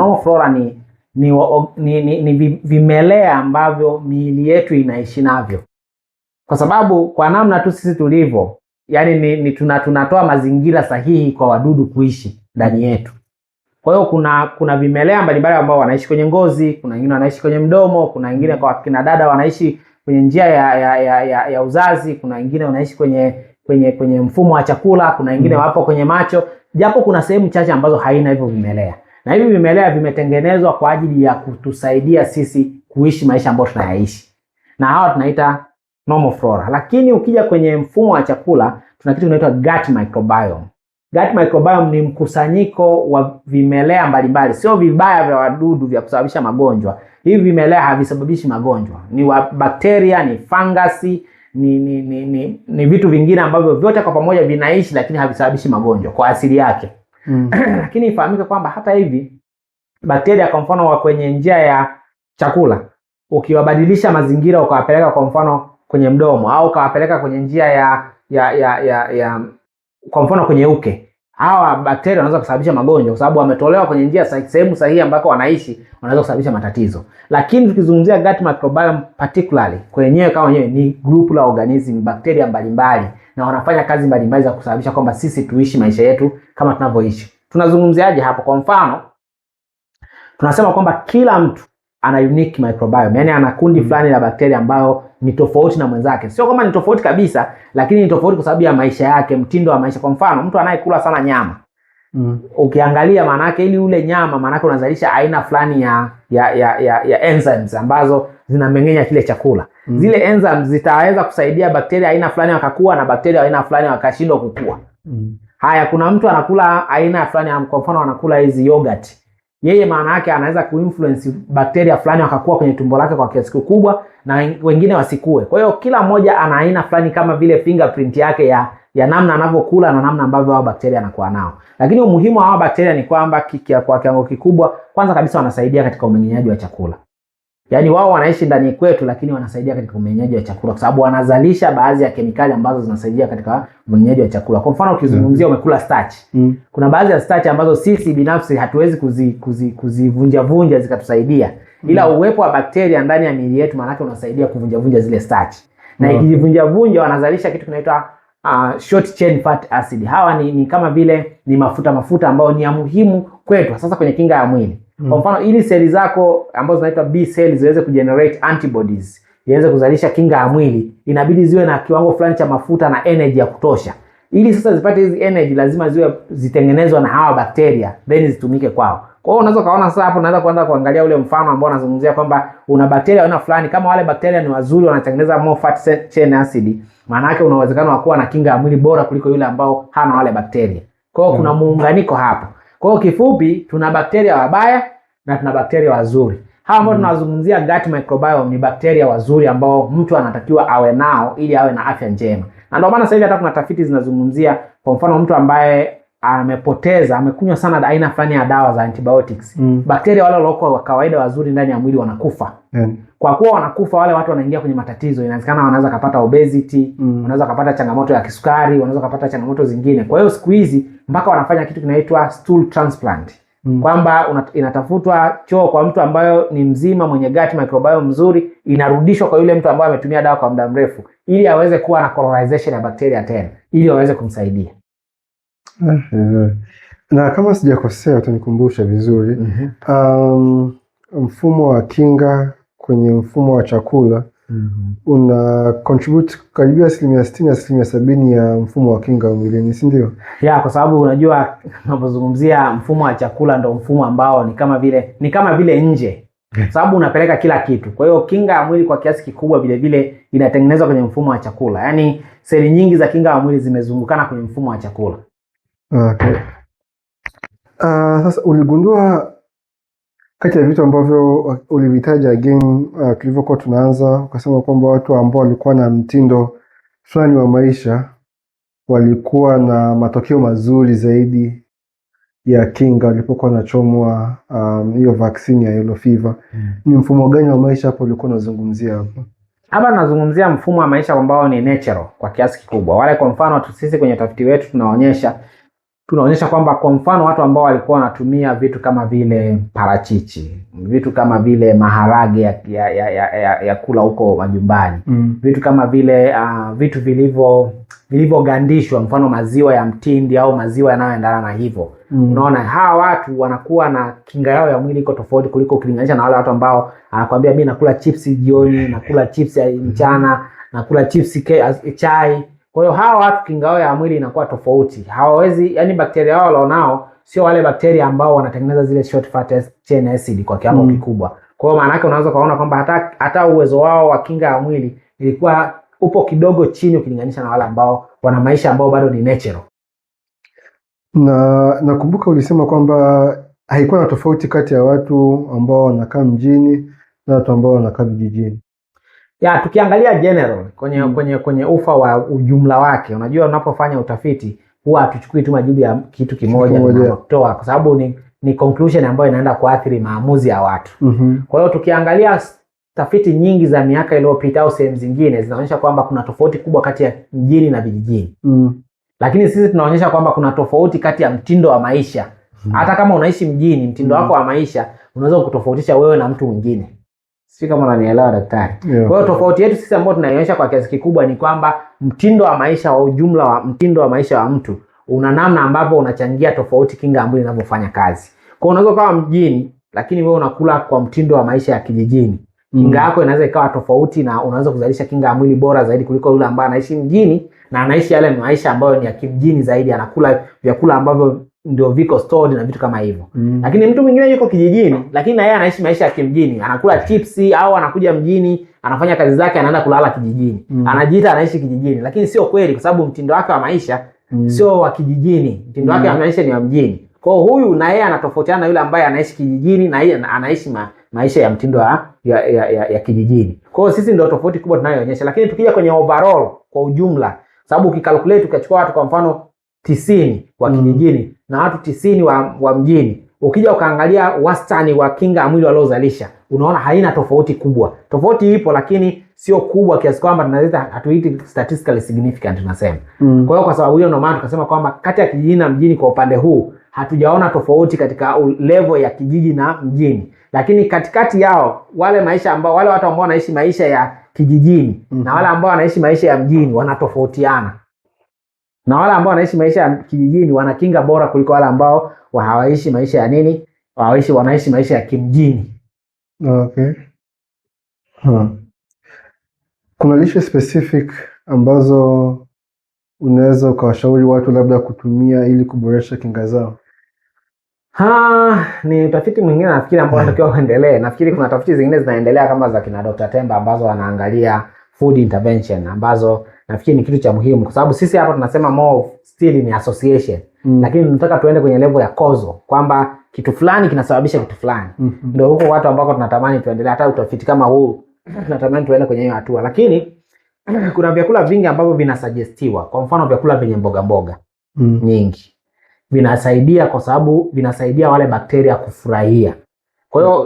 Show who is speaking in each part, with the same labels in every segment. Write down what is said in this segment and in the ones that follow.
Speaker 1: Normal flora ni vimelea ambavyo miili yetu inaishi navyo. Kwa sababu kwa namna tu sisi tulivyo, yani tunatoa mazingira sahihi kwa wadudu kuishi ndani yetu. Kwa hiyo kuna vimelea mbalimbali ambao wanaishi kwenye ngozi, kuna wengine wanaishi kwenye mdomo, kuna wengine kwa kina dada wanaishi kwenye njia ya uzazi, kuna wengine wanaishi kwenye mfumo wa chakula, kuna wengine wapo kwenye macho, japo kuna sehemu chache ambazo haina hivyo vimelea. Na hivi vimelea vimetengenezwa kwa ajili ya kutusaidia sisi kuishi maisha ambayo tunayaishi. Na hawa tunaita normal flora. Lakini ukija kwenye mfumo wa chakula, tuna kitu kinaitwa gut microbiome. Gut microbiome ni mkusanyiko wa vimelea mbalimbali, sio vibaya vya wadudu vya kusababisha magonjwa. Hivi vimelea havisababishi magonjwa. Ni wa bakteria, ni fangasi, ni vitu vingine ambavyo vyote kwa pamoja vinaishi lakini havisababishi magonjwa kwa asili yake. Lakini ifahamike kwamba hata hivi bakteria kwa mfano wa kwenye njia ya chakula, ukiwabadilisha mazingira ukawapeleka kwa mfano kwenye mdomo au ukawapeleka kwenye njia ya kwa mfano kwenye uke, hawa bakteria wanaweza kusababisha magonjwa kwa sababu wametolewa kwenye njia sehemu sahihi ambako wanaishi, wanaweza kusababisha matatizo. Lakini tukizungumzia gut microbiome particularly, kwenyewe kama wenyewe ni group la organism, bakteria mbalimbali, na wanafanya kazi mbalimbali za kusababisha kwamba sisi tuishi maisha yetu kama tunavyoishi. Tunazungumziaje hapo? Kwa mfano tunasema kwamba kila mtu ana unique microbiome, yani ana kundi fulani la bakteria ambao ni tofauti na mwenzake. Sio kama ni tofauti kabisa, lakini ni tofauti kwa sababu ya maisha yake, mtindo wa maisha. Kwa mfano mtu anayekula sana nyama, ukiangalia maana yake ili ule nyama, maana yake unazalisha aina fulani ya enzymes ambazo zinameng'enya kile chakula. Zile enzymes zitaweza kusaidia bakteria aina fulani wakakua na bakteria aina fulani wakashindwa kukua. Haya, kuna mtu anakula aina fulani, kwa mfano anakula hizi yogurt. Yeye maana yake anaweza kuinfluence bakteria fulani wakakuwa kwenye tumbo lake kwa kiasi kikubwa na wengine wasikue. Kwa hiyo kila mmoja ana aina fulani kama vile fingerprint yake ya namna anavyokula na namna ambavyo hao bakteria anakuwa nao. Lakini umuhimu wa hao bakteria ni kwamba kwa kiwango kikubwa, kwanza kabisa wanasaidia katika umeng'enyaji wa chakula. Yaani wao wanaishi ndani kwetu lakini wanasaidia katika umeng'enyaji wa chakula kwa sababu wanazalisha baadhi ya kemikali ambazo zinasaidia katika umeng'enyaji wa chakula. Kwa mfano ukizungumzia umekula starch. Kuna baadhi ya starch ambazo sisi binafsi hatuwezi kuzivunja zikatusaidia. Ila uwepo wa bakteria ndani ya miili yetu maana yake unasaidia kuvunja zile starch. Na ikivunja wanazalisha kitu kinaitwa short chain fat acid. Hawa ni kama vile ni mafuta ambayo ni ya muhimu kwetu sasa kwenye kinga ya mwili. Kwa mfano ili seli zako ambazo zinaitwa B cells ziweze kugenerate antibodies, iweze kuzalisha kinga ya mwili, inabidi ziwe na kiwango fulani cha mafuta na energy ya kutosha. Ili sasa zipate hizi energy lazima zitengenezwa na hawa bakteria then zitumike kwao. Kwa hiyo unaweza kaona sasa hapo unaweza kuanza kuangalia ule mfano ambao anazungumzia kwamba una bakteria aina fulani, kama wale bakteria ni wazuri wanatengeneza more fat chain acid, maana yake una uwezekano wa kuwa na kinga ya mwili bora kuliko yule ambao hana wale bakteria. Kwa hiyo kuna muunganiko hapo. Kwa hiyo kifupi tuna bakteria wabaya na tuna bakteria wazuri. Hawa ambao tunazungumzia gut microbiome ni bakteria wazuri ambao mtu anatakiwa awe nao ili awe na afya njema. Na ndio maana sasa hivi hata kuna tafiti zinazungumzia kwa mfano mtu ambaye amekunywa sana aina fulani ya dawa za antibiotics. Bakteria wale waliokuwa wa kawaida wazuri ndani ya mwili wanakufa. Kwa kuwa wanakufa, wale watu wanaingia kwenye matatizo. Inawezekana wanaweza kupata obesity, wanaweza kupata changamoto ya kisukari, wanaweza kupata changamoto zingine. Kwa hiyo siku hizi mpaka wanafanya kitu kinaitwa stool transplant. Kwamba inatafutwa choo kwa mtu ambaye ni mzima mwenye gut microbiome mzuri, inarudishwa kwa yule mtu ambaye ametumia dawa kwa muda mrefu ili aweze kuwa na colonization ya bakteria tena ili waweze kumsaidia.
Speaker 2: Na kama sijakosea utanikumbusha vizuri, mfumo wa kinga kwenye mfumo wa chakula una contribute karibia 60% 70% ya mfumo wa kinga mwilini, si ndio?
Speaker 1: Kwa sababu unajua tunapozungumzia mfumo wa chakula ndio mfumo ambao ni kama vile nje. Sababu unapeleka kila kitu. Kwa hiyo kinga ya mwili kwa kiasi kikubwa vile vile inatengenezwa kwenye mfumo wa chakula. Yaani seli nyingi za kinga ya mwili zimezungukana kwenye mfumo wa chakula.
Speaker 2: Okay. Sasa uligundua kati ya vitu ambavyo ulivitaja again tulivyokuwa tunaanza, ukasema kwamba watu ambao walikuwa na mtindo fulani wa maisha walikuwa na matokeo mazuri zaidi ya kinga walipokuwa wanachomwa hiyo vaccine ya yellow fever. Ni mfumo gani wa maisha hapo ulikuwa unazungumzia hapo?
Speaker 1: Hapa nazungumzia mfumo wa maisha ambao ni natural kwa kiasi kikubwa. Wale kwa mfano sisi kwenye tafiti wetu tunaonyesha tunaonyesha kwamba kwa mfano watu ambao walikuwa wanatumia vitu kama vile parachichi, vitu kama vile maharage ya kula huko majumbani, vitu kama vile vitu vilivyogandishwa, mfano maziwa ya mtindi au maziwa yanayoendana na hivyo. Unaona hawa watu wanakuwa na kinga yao ya mwili iko tofauti kuliko ukilinganisha na wale watu ambao anakuambia mimi nakula chips jioni, nakula chips mchana, nakula chips chai. Kwa hiyo hawa watu kinga yao ya mwili inakuwa tofauti. Hawawezi, yani bakteria wao walionao sio wale bakteria ambao wanatengeneza zile short fat chain acid kwa kiwango kikubwa. Kwa hiyo maana yake unaweza kuona kwamba hata uwezo wao wa kinga ya mwili ilikuwa upo kidogo chini ukilinganisha na wale ambao wana maisha ambao bado ni natural.
Speaker 2: Na nakumbuka ulisema kwamba haikuwa na tofauti kati ya watu ambao wanakaa mjini na watu ambao wanakaa vijijini.
Speaker 1: Ya, tukiangalia general kwenye ufa wa ujumla wake, unajua unapofanya utafiti huwa hatuchukui tu majibu ya kitu kimoja na kutoa, kwa sababu ni conclusion ambayo inaenda kuathiri maamuzi ya watu. Kwa hiyo tukiangalia tafiti nyingi za miaka iliyopita au sehemu zingine zinaonyesha kwamba kuna tofauti kubwa kati ya mjini na vijijini. Lakini sisi tunaonyesha kwamba kuna tofauti kati ya mtindo wa maisha. Hata kama unaishi mjini, mtindo wako wa maisha unaweza kutofautisha wewe na mtu mwingine. Sisi kama unanielewa daktari. Kwa hiyo tofauti yetu sisi ambao tunaionyesha kwa kiasi kikubwa ni kwamba mtindo wa maisha wa ujumla wa mtindo wa maisha wa mtu una namna ambavyo unachangia tofauti kinga ya mwili inavyofanya kazi. Kwa hiyo unaweza kuwa mjini lakini wewe unakula kwa mtindo wa maisha ya kijijini. Kinga yako inaweza ikawa tofauti na unaweza kuzalisha kinga ya mwili bora zaidi kuliko yule ambaye anaishi mjini na anaishi yale maisha ambayo ni ya kimjini zaidi, anakula vyakula ambavyo ndio viko stored na vitu kama hivyo. Lakini mtu mwingine yuko kijijini lakini na yeye anaishi maisha ya kimjini, anakula chipsi au anakuja mjini, anafanya kazi zake, anaenda kulala kijijini. Anajiita anaishi kijijini, lakini sio kweli kwa sababu mtindo wake wa maisha sio wa kijijini. Mtindo wake wa maisha ni wa mjini. Kwa hiyo huyu na yeye anatofautiana na yule ambaye anaishi kijijini na yeye anaishi maisha ya mtindo ya kijijini. Kwa hiyo sisi ndio tofauti kubwa tunayoonyesha. Lakini tukija kwenye overall kwa ujumla, sababu ukikalculate ukachukua watu kwa mfano 90 wa kijijini na watu 90 wa mjini, ukija ukaangalia wastani wa kinga ya mwili waliozalisha, unaona haina tofauti kubwa. Tofauti ipo lakini sio kubwa kiasi kwamba tunaweza hatuiti statistically significant tunasema. Kwa hiyo kwa sababu hiyo ndio maana tukasema kwamba kati ya kijijini na mjini kwa upande huu hatujaona tofauti katika level ya kijiji na mjini. Lakini katikati yao wale watu ambao wanaishi maisha ya kijijini na wale ambao wanaishi maisha ya mjini wanatofautiana. Na wale ambao wanaishi maisha ya kijijini wana kinga bora kuliko wale ambao hawaishi maisha ya nini? Wanaishi maisha ya kimjini.
Speaker 2: Okay. Kuna lishe specific ambazo unaweza ukawashauri watu labda kutumia ili kuboresha kinga zao?
Speaker 1: Ni utafiti mwingine nafikiri ambao unatakiwa uendelee. Nafikiri kuna tafiti zingine zinaendelea kama za kina Dr. Temba ambazo wanaangalia food intervention, ambazo nafikiri ni kitu cha muhimu kwa sababu sisi hapa tunasema more still ni association. Lakini tunataka tuende kwenye level ya causal kwamba kitu fulani kinasababisha kitu fulani. Ndio huko watu ambao tunatamani tuendelee, hata utafiti kama huu tunatamani tuende kwenye hiyo hatua. Lakini kuna vyakula vingi ambavyo vinasuggestiwa. Kwa mfano vyakula vyenye mboga nyingi vinasaidia kwa sababu vinasaidia wale bakteria kufurahia. Kwa hiyo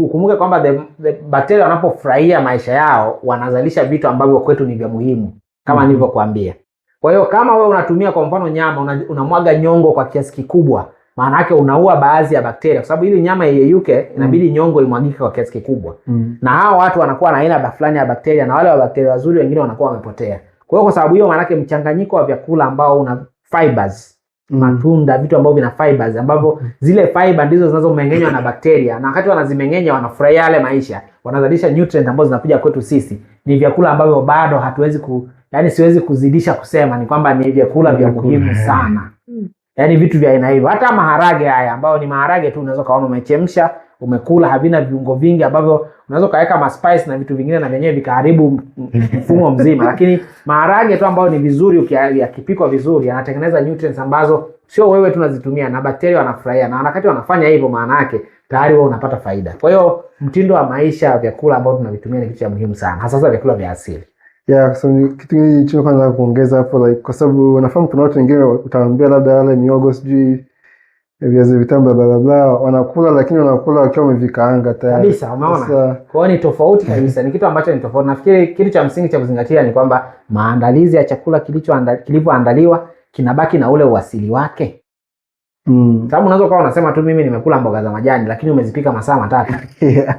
Speaker 1: ukumbuke kwamba the bakteria wanapofurahia maisha yao wanazalisha vitu ambavyo kwetu ni vya muhimu kama nilivyokuambia. Kwa hiyo kama wewe unatumia kwa mfano nyama, unamwaga nyongo kwa kiasi kikubwa, maana yake unaua baadhi ya bakteria kwa sababu ili nyama iyeyuke inabidi nyongo imwagike kwa kiasi kikubwa. Na hao watu wanakuwa na aina fulani ya bakteria na wale wa bakteria wazuri wengine wanakuwa wamepotea. Kwa hiyo kwa sababu hiyo maana yake mchanganyiko wa vyakula ambao una fibers, matunda, vitu ambavyo vina fibers ambavyo zile fiber ndizo zinazomeng'enywa na bakteria, na wakati wanazimeng'enya wanafurahia yale maisha, wanazalisha nutrient ambazo zinakuja kwetu sisi. Ni vyakula ambavyo bado hatuwezi siwezi kuzidisha kusema ni kwamba ni vyakula vya muhimu sana. Yaani vitu vya aina hiyo. Hata maharage haya ambao ni maharage tu unaweza kaona umechemsha, umekula, havina viungo vingi ambavyo unaweza kaweka ma spice na vitu vingine na vyenyewe vikaharibu mfumo mzima. Lakini maharage tu ambao ni vizuri yakipikwa vizuri yanatengeneza nutrients ambazo sio wewe tunazitumia na bakteria wanafurahia, na wakati wanafanya hivyo maana yake tayari wewe unapata faida. Kwa hiyo mtindo wa maisha, vyakula ambao tunavitumia ni kitu cha muhimu sana, hasa vyakula vya asili.
Speaker 2: So kitu hicho kwanza kuongeza hapo kwa sababu nafahamu kuna watu wengine utaambia labda wale miogo sijui viazi vitamu bla bla wanakula, lakini wanakula wakiwa wamevikaanga tayari. Kabisa,
Speaker 1: umeona? Kwa hiyo ni tofauti kabisa. Ni kitu ambacho ni tofauti. Nafikiri kitu cha msingi cha kuzingatia ni kwamba maandalizi ya chakula kilivyoandaliwa kinabaki na ule uasili wake. Sababu unaweza ukawa unasema tu mimi nimekula mboga za majani lakini umezipika masaa 3.
Speaker 2: Yeah.